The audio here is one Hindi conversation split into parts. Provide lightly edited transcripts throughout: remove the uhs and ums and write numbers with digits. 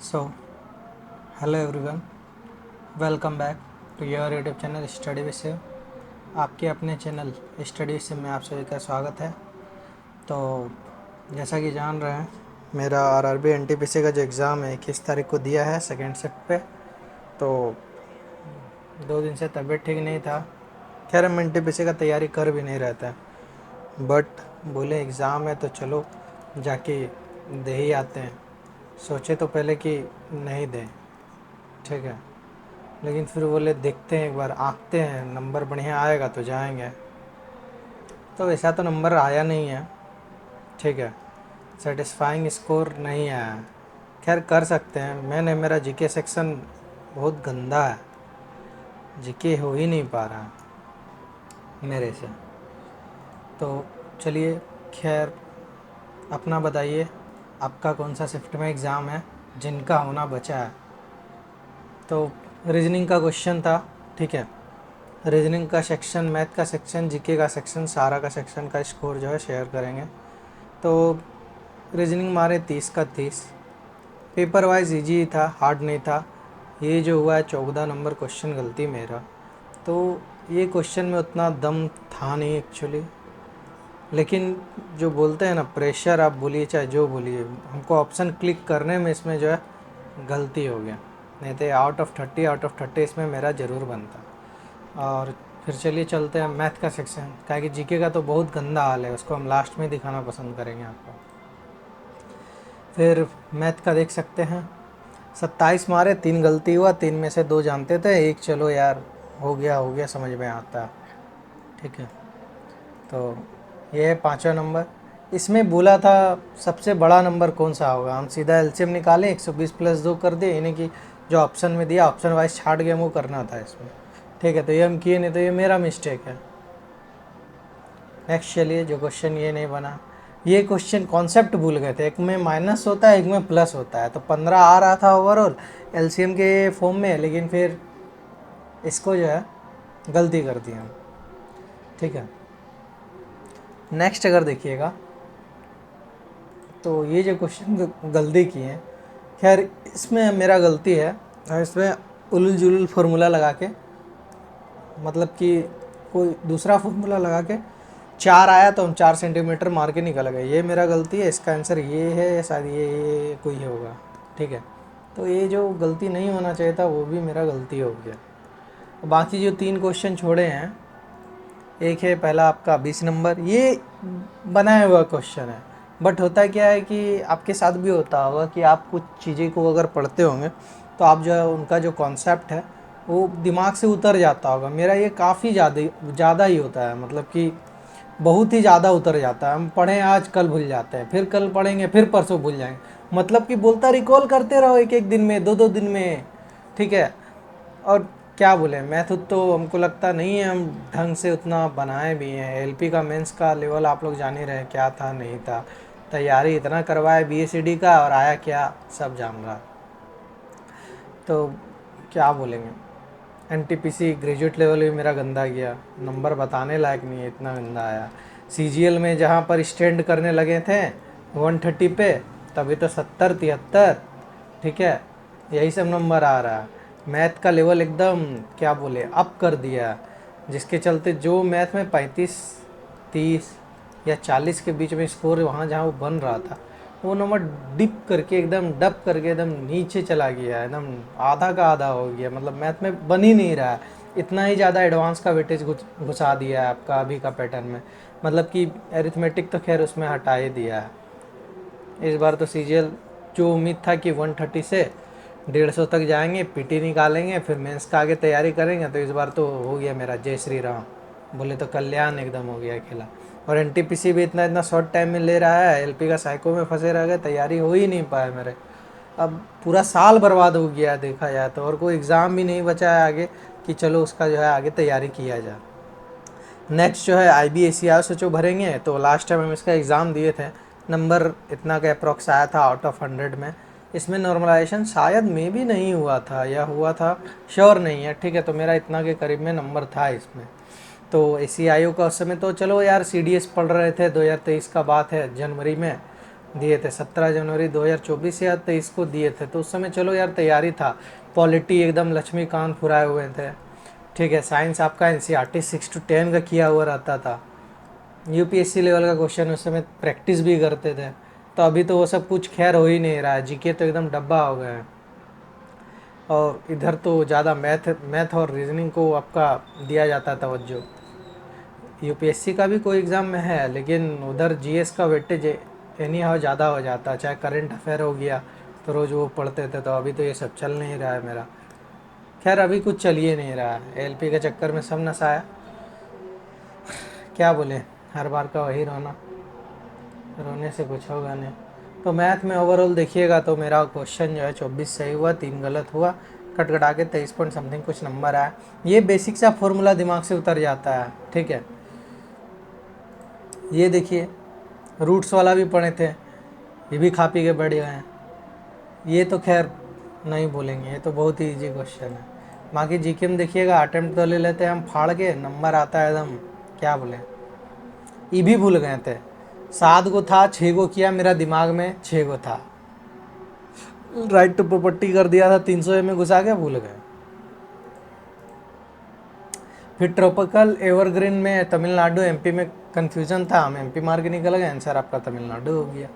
So, hello everyone, welcome back to your YouTube channel study विषय। आपके अपने चैनल स्टडी विषय में आप सभी का स्वागत है। तो जैसा कि जान रहे हैं, मेरा आरआरबी एनटीपीसी का जो एग्ज़ाम है 21 तारीख को दिया है सेकेंड शिफ्ट पे। तो 2 दिन से तबीयत ठीक नहीं था। खैर हम एनटीपीसी का तैयारी कर भी नहीं रहता है, बट बोले एग्ज़ाम है तो चलो जाके दे ही आते हैं। सोचे तो पहले कि नहीं दें, ठीक है, लेकिन फिर बोले देखते हैं, एक बार आंकते हैं, नंबर बढ़िया आएगा तो जाएंगे। तो वैसा तो नंबर आया नहीं है, ठीक है, सेटिस्फाइंग स्कोर नहीं आया है। खैर कर सकते हैं। मेरा जीके सेक्शन बहुत गंदा है, जीके हो ही नहीं पा रहा मेरे से। तो चलिए, खैर अपना बताइए, आपका कौन सा शिफ्ट में एग्ज़ाम है जिनका होना बचा है। तो रीजनिंग का क्वेश्चन था, ठीक है, रीजनिंग का सेक्शन, मैथ का सेक्शन, जीके का सेक्शन, सारा का सेक्शन का स्कोर जो है शेयर करेंगे। तो रीजनिंग मारे 30 का 30, पेपर वाइज इजी था, हार्ड नहीं था। ये जो हुआ है 14 नंबर क्वेश्चन गलती मेरा। तो ये क्वेश्चन में उतना दम था नहीं एक्चुअली, लेकिन जो बोलते हैं ना प्रेशर, आप बोलिए चाहे जो बोलिए, हमको ऑप्शन क्लिक करने में इसमें जो है गलती हो गया। नहीं तो आउट ऑफ 30 इसमें मेरा ज़रूर बनता। और फिर चलिए चलते हैं मैथ का सेक्शन, क्या कि जीके का तो बहुत गंदा हाल है, उसको हम लास्ट में दिखाना पसंद करेंगे आपको। फिर मैथ का देख सकते हैं, 27 मारे, 3 गलती हुआ, 3 में से 2 जानते थे, एक चलो यार हो गया समझ में आता, ठीक है। तो ये है 5वां नंबर। इसमें बोला था सबसे बड़ा नंबर कौन सा होगा, हम सीधा एलसीएम निकाले, 120 प्लस 2 कर दिए, यानी कि जो ऑप्शन में दिया ऑप्शन वाइज छाट गया, वो करना था इसमें, ठीक है। तो ये हम किए नहीं, तो ये मेरा मिस्टेक है। नेक्स्ट चलिए, जो क्वेश्चन ये नहीं बना, ये क्वेश्चन कॉन्सेप्ट भूल गए थे, एक में माइनस होता है एक में प्लस होता है। तो 15 आ रहा था ओवरऑल एलसीएम के फॉर्म में, लेकिन फिर इसको जो है गलती कर दी हम, ठीक है। नेक्स्ट अगर देखिएगा, तो ये जो क्वेश्चन गलती की है, खैर इसमें मेरा गलती है। इसमें उलझुल जुलूल फार्मूला लगा के, मतलब कि कोई दूसरा फार्मूला लगा के 4 आया तो हम 4 सेंटीमीटर मार के निकल गए, ये मेरा गलती है। इसका आंसर ये है, शायद ये कोई होगा, ठीक है। तो ये जो गलती नहीं होना चाहिए था वो भी मेरा गलती हो गया। बाकी जो 3 क्वेश्चन छोड़े हैं, एक है पहला आपका 20 नंबर, ये बनाया हुआ क्वेश्चन है, बट होता क्या है कि आपके साथ भी होता होगा कि आप कुछ चीज़ें को अगर पढ़ते होंगे तो आप जो है उनका जो कॉन्सेप्ट है वो दिमाग से उतर जाता होगा। मेरा ये काफ़ी ज़्यादा ही होता है, मतलब कि बहुत ही ज़्यादा उतर जाता है। हम पढ़ें आज, कल भूल जाते हैं, फिर कल पढ़ेंगे, फिर परसों भूल जाएंगे, मतलब कि बोलता रिकॉल करते रहो एक एक दिन में, 2 2 दिन में, ठीक है। और क्या बोले, मैथ तो हमको लगता नहीं है हम ढंग से उतना बनाए भी हैं। एलपी का मेंस का लेवल आप लोग जान ही रहे हैं, क्या था नहीं था, तैयारी इतना करवाया बीएससीडी का और आया क्या, सब जान रहा। तो क्या बोलेंगे, एनटीपीसी ग्रेजुएट लेवल भी मेरा गंदा गया, नंबर बताने लायक नहीं है, इतना गंदा आया। सीजीएल में जहाँ पर स्टैंड करने लगे थे 130 पे, तभी तो 70 73, ठीक है, यही सब नंबर आ रहा है। मैथ का लेवल एकदम क्या बोले अप कर दिया, जिसके चलते जो मैथ में 35 30 या 40 के बीच में स्कोर वहाँ जहाँ वो बन रहा था, वो नंबर डिप करके एकदम डप करके एकदम नीचे चला गया, एकदम आधा का आधा हो गया, मतलब मैथ में बन ही नहीं रहा है। इतना ही ज़्यादा एडवांस का वेटेज घुसा दिया है आपका अभी का पैटर्न में, मतलब कि एरिथमेटिक तो खैर उसमें हटा ही दिया है। इस बार तो सीजीएल जो उम्मीद था कि 130 से 150 तक जाएंगे, पीटी निकालेंगे, फिर मेंस का आगे तैयारी करेंगे, तो इस बार तो हो गया मेरा जय श्री राम, बोले तो कल्याण एकदम हो गया खेला। और एनटीपीसी भी इतना इतना शॉर्ट टाइम में ले रहा है, एलपी का साइको में फंसे रह गए, तैयारी हो ही नहीं पाए मेरे। अब पूरा साल बर्बाद हो गया देखा जाए तो, और कोई एग्ज़ाम भी नहीं बचा है आगे कि चलो उसका जो है आगे तैयारी किया जाए। नेक्स्ट जो है IBACR सोचो भरेंगे, तो लास्ट टाइम हम इसका एग्ज़ाम दिए थे, नंबर इतना का अप्रॉक्स आया था आउट ऑफ 100 में। इसमें नॉर्मलाइजेशन शायद में भी नहीं हुआ था या हुआ था, श्योर नहीं है, ठीक है। तो मेरा इतना के करीब में नंबर था इसमें। तो ACIO का उस समय तो चलो यार CDS पढ़ रहे थे, 2023 का बात है, जनवरी में। दिए थे 17 जनवरी 2024 या 23 को दिए थे। तो उस समय चलो यार तैयारी था, पॉलिटी एकदम लक्ष्मीकांत फुराए हुए थे। ठीक है, साइंस आपका एनसीईआरटी 6 to 10 का किया हुआ रहता था, यूपीएससी लेवल का क्वेश्चन उस समय प्रैक्टिस भी करते थे। तो अभी तो वो सब कुछ खैर हो ही नहीं रहा है, जीके तो एकदम डब्बा हो गया है। और इधर तो ज़्यादा मैथ मैथ और रीजनिंग को आपका दिया जाता है तवज्जो। यूपीएससी का भी कोई एग्ज़ाम में है, लेकिन उधर जीएस का वेटेज एनी हाउ ज़्यादा हो जाता है। चाहे करंट अफेयर हो गया तो रोज़ वो पढ़ते थे, तो अभी तो ये सब चल नहीं रहा है मेरा। खैर अभी कुछ चल ही नहीं रहा है, एलपी के चक्कर में सब नशा है। क्या बोले, हर बार का वही रोना, रोने से कुछ होगा नहीं। तो मैथ में ओवरऑल देखिएगा तो मेरा क्वेश्चन जो है 24 सही हुआ, 3 गलत हुआ, कट कटा के 23 पॉइंट समथिंग कुछ नंबर आया। ये बेसिक सा फॉर्मूला दिमाग से उतर जाता है। ठीक है, ये देखिए रूट्स वाला भी पढ़े थे, ये भी खा पी के बैठ गए हैं। ये तो खैर नहीं बोलेंगे, ये तो बहुत ही ईजी क्वेश्चन है। बाकी जीके में देखिएगा अटेम्प्ट तो ले लेते हैं हम फाड़ के, नंबर आता है एकदम क्या बोले, ये भी भूल गए थे। 7 को था, 6 को किया, मेरा दिमाग में 6 को था, राइट टू प्रॉपर्टी कर दिया था 300 में घुसा के, भूल गए। फिर ट्रॉपिकल एवरग्रीन में तमिलनाडु एमपी में कंफ्यूजन था, हम एमपी मार के निकल गए, आंसर आपका तमिलनाडु हो गया।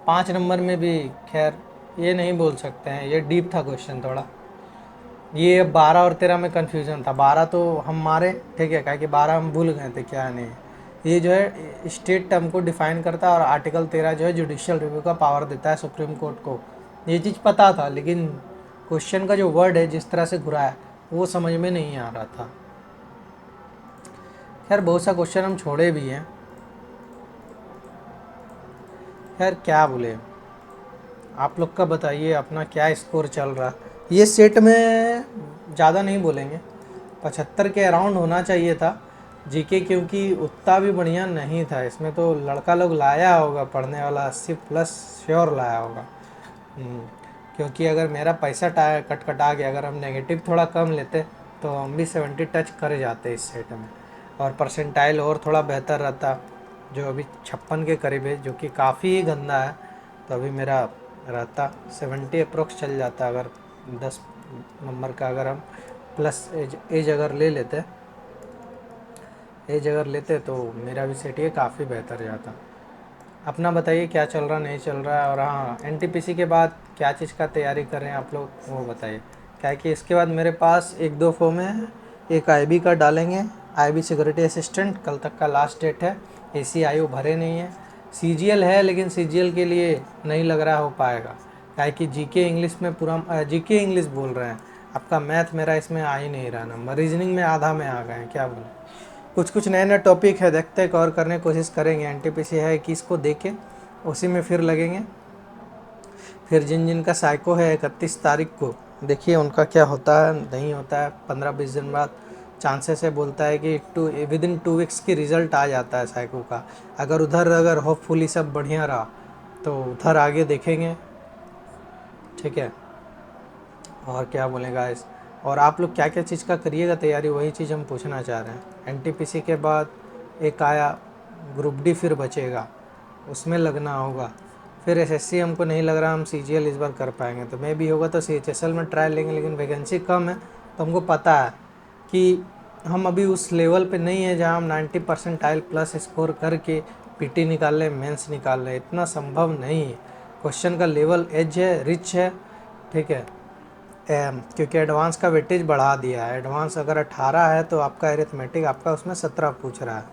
5 नंबर में भी खैर ये नहीं बोल सकते हैं, ये डीप था क्वेश्चन थोड़ा। ये 12 और 13 में कन्फ्यूजन था, 12 तो हम मारे, ठीक है, क्या कि 12 हम भूल गए थे क्या नहीं। ये जो है स्टेट टर्म को डिफाइन करता है, और आर्टिकल 13 जो है जुडिशियल रिव्यू का पावर देता है सुप्रीम कोर्ट को। ये चीज़ पता था, लेकिन क्वेश्चन का जो वर्ड है जिस तरह से घुराया वो समझ में नहीं आ रहा था। खैर बहुत सा क्वेश्चन हम छोड़े भी हैं। खैर क्या बोले, आप लोग का बताइए अपना क्या स्कोर चल रहा। ये सेट में ज़्यादा नहीं बोलेंगे, 75 के अराउंड होना चाहिए था जीके, क्योंकि उतना भी बढ़िया नहीं था। इसमें तो लड़का लोग लाया होगा पढ़ने वाला, 80+ श्योर लाया होगा। क्योंकि अगर मेरा पैसा कट कटा के अगर हम नेगेटिव थोड़ा कम लेते तो हम भी 70 टच कर जाते इस सेट में, और परसेंटाइल और थोड़ा बेहतर रहता, जो अभी 56 के करीब है, जो कि काफ़ी ही गंदा है। तो अभी मेरा रहता 70 अप्रोक्स चल जाता, अगर 10 नंबर का अगर हम प्लस एज अगर ले लेते, तो मेरा भी सेट ये काफ़ी बेहतर जाता। अपना बताइए क्या चल रहा नहीं चल रहा है, और हाँ एनटीपीसी के बाद क्या चीज़ का तैयारी कर रहे हैं आप लोग वो बताइए। क्या है कि इसके बाद मेरे पास 1-2 फॉर्म है, एक आईबी का डालेंगे, आईबी सिक्योरिटी असिस्टेंट, कल तक का लास्ट डेट है। एसीआईओ भरे नहीं है, सीजीएल है, लेकिन सीजीएल के लिए नहीं लग रहा हो पाएगा, क्या है कि जीके इंग्लिश में पूरा जीके इंग्लिश बोल रहे हैं, आपका मैथ मेरा इसमें आ ही नहीं रहा नंबर, रीजनिंग में आधा में आ गए हैं, क्या बोले। कुछ नए नए टॉपिक है, देखते हैं कवर करने की कोशिश करेंगे। एनटीपीसी है कि इसको देके उसी में फिर लगेंगे। फिर जिन का साइको है 31 तारीख को, देखिए उनका क्या होता है नहीं होता है। 15-20 दिन बाद चांसेस है, बोलता है कि विदिन 2 वीक्स की रिज़ल्ट आ जाता है साइको का। अगर होपफुली सब बढ़िया रहा तो उधर आगे देखेंगे। ठीक है, और क्या बोलेगा इस, और आप लोग क्या क्या चीज़ का करिएगा तैयारी, वही चीज़ हम पूछना चाह रहे हैं। एनटीपीसी के बाद एक आया ग्रुप डी, फिर बचेगा, उसमें लगना होगा। फिर एसएससी हमको नहीं लग रहा हम सीजीएल इस बार कर पाएंगे, तो मैं भी होगा तो सीएचएसएल में ट्रायल लेंगे, लेकिन वैकेंसी कम है। तो हमको पता है कि हम अभी उस लेवल पे नहीं है जहाँ हम 90% स्कोर करके पीटी निकाल लें, मेंस निकाल लें, इतना संभव नहीं है। क्वेश्चन का लेवल एज है, रिच है, ठीक है, क्योंकि एडवांस का वेटेज बढ़ा दिया है। एडवांस अगर 18 है तो आपका एरिथमेटिक आपका उसमें 17 पूछ रहा है।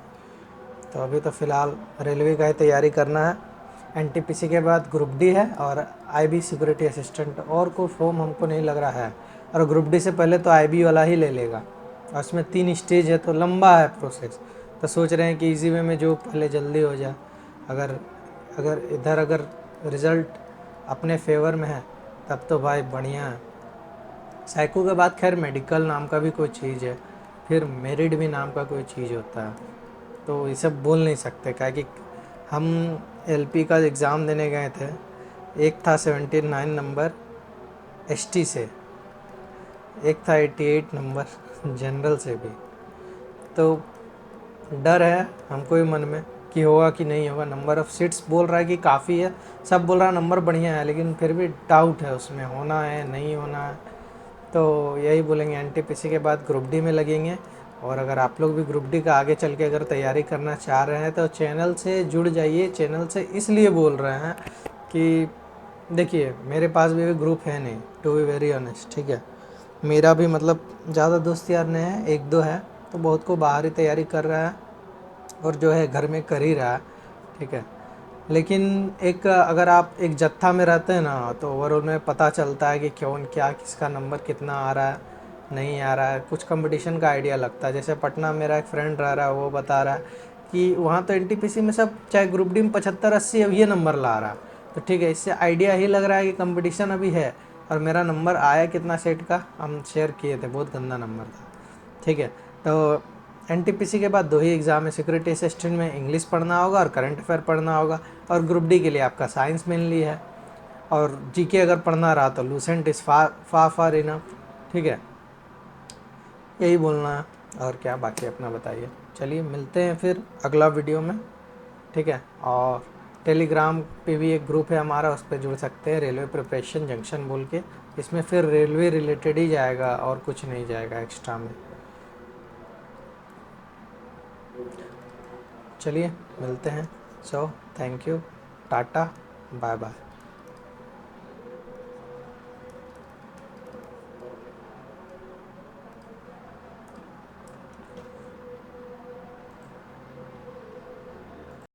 तो अभी तो फ़िलहाल रेलवे का ही तैयारी करना है। एनटीपीसी के बाद ग्रुप डी है और आईबी सिक्योरिटी असिस्टेंट, और कोई फॉर्म हमको नहीं लग रहा है। और ग्रुप डी से पहले तो आईबी वाला ही ले लेगा, और उसमें 3 स्टेज है तो लंबा है प्रोसेस। तो सोच रहे हैं कि इजी वे में जो पहले जल्दी हो जाए। अगर अगर रिज़ल्ट अपने फेवर में है तब तो भाई बढ़िया है। साइको के बाद खैर मेडिकल नाम का भी कोई चीज़ है, फिर मेरिट भी नाम का कोई चीज़ होता है। तो ये सब बोल नहीं सकते, क्या कि हम एलपी का एग्ज़ाम देने गए थे, एक था 79 नंबर एसटी से, एक था 88 नंबर जनरल से भी। तो डर है हमको भी मन में कि होगा कि नहीं होगा। नंबर ऑफ़ सीट्स बोल रहा है कि काफ़ी है, सब बोल रहा है नंबर बढ़िया है, लेकिन फिर भी डाउट है उसमें होना है नहीं होना है। तो यही बोलेंगे, एनटीपीसी के बाद ग्रुप डी में लगेंगे। और अगर आप लोग भी ग्रुप डी का आगे चल के अगर तैयारी करना चाह रहे हैं तो चैनल से जुड़ जाइए। चैनल से इसलिए बोल रहे हैं कि देखिए मेरे पास भी ग्रुप है नहीं, टू बी वेरी ऑनेस्ट, ठीक है। मेरा भी मतलब ज़्यादा दोस्त यार नहीं है, एक दो है, तो बहुत को बाहर ही तैयारी कर रहा है और जो है घर में कर ही रहा है, ठीक है। लेकिन एक अगर आप एक जत्था में रहते हैं ना तो ओवरऑल में पता चलता है कि कौन क्या किसका नंबर कितना आ रहा है नहीं आ रहा है, कुछ कंपटीशन का आइडिया लगता है। जैसे पटना मेरा एक फ्रेंड रह रहा है, वो बता रहा है कि वहाँ तो एनटीपीसी में सब चाहे ग्रुप डी में 75-80 अब ये नंबर ला रहा है। तो ठीक है, इससे आइडिया ही लग रहा है कि कंपटीशन अभी है। और मेरा नंबर आया कितना सेट का हम शेयर किए थे, बहुत गंदा नंबर था, ठीक है। तो एनटीपीसी के बाद दो ही एग्ज़ाम है, सिक्योरिटी असिस्टेंट में इंग्लिश पढ़ना होगा और करंट अफेयर पढ़ना होगा, और ग्रुप डी के लिए आपका साइंस मेनली है। और जीके अगर पढ़ना रहा तो लूसेंट इज़ फार इनफ, ठीक है। यही बोलना है, और क्या बाकी अपना बताइए। चलिए मिलते हैं फिर अगला वीडियो में, ठीक है। और टेलीग्राम पे भी एक ग्रुप है हमारा, उस पर जुड़ सकते हैं, रेलवे प्रिपरेशन जंक्शन बोल के। इसमें फिर रेलवे रिलेटेड ही जाएगा और कुछ नहीं जाएगा एक्स्ट्रा में। चलिए मिलते हैं। So thank you, tata, bye bye.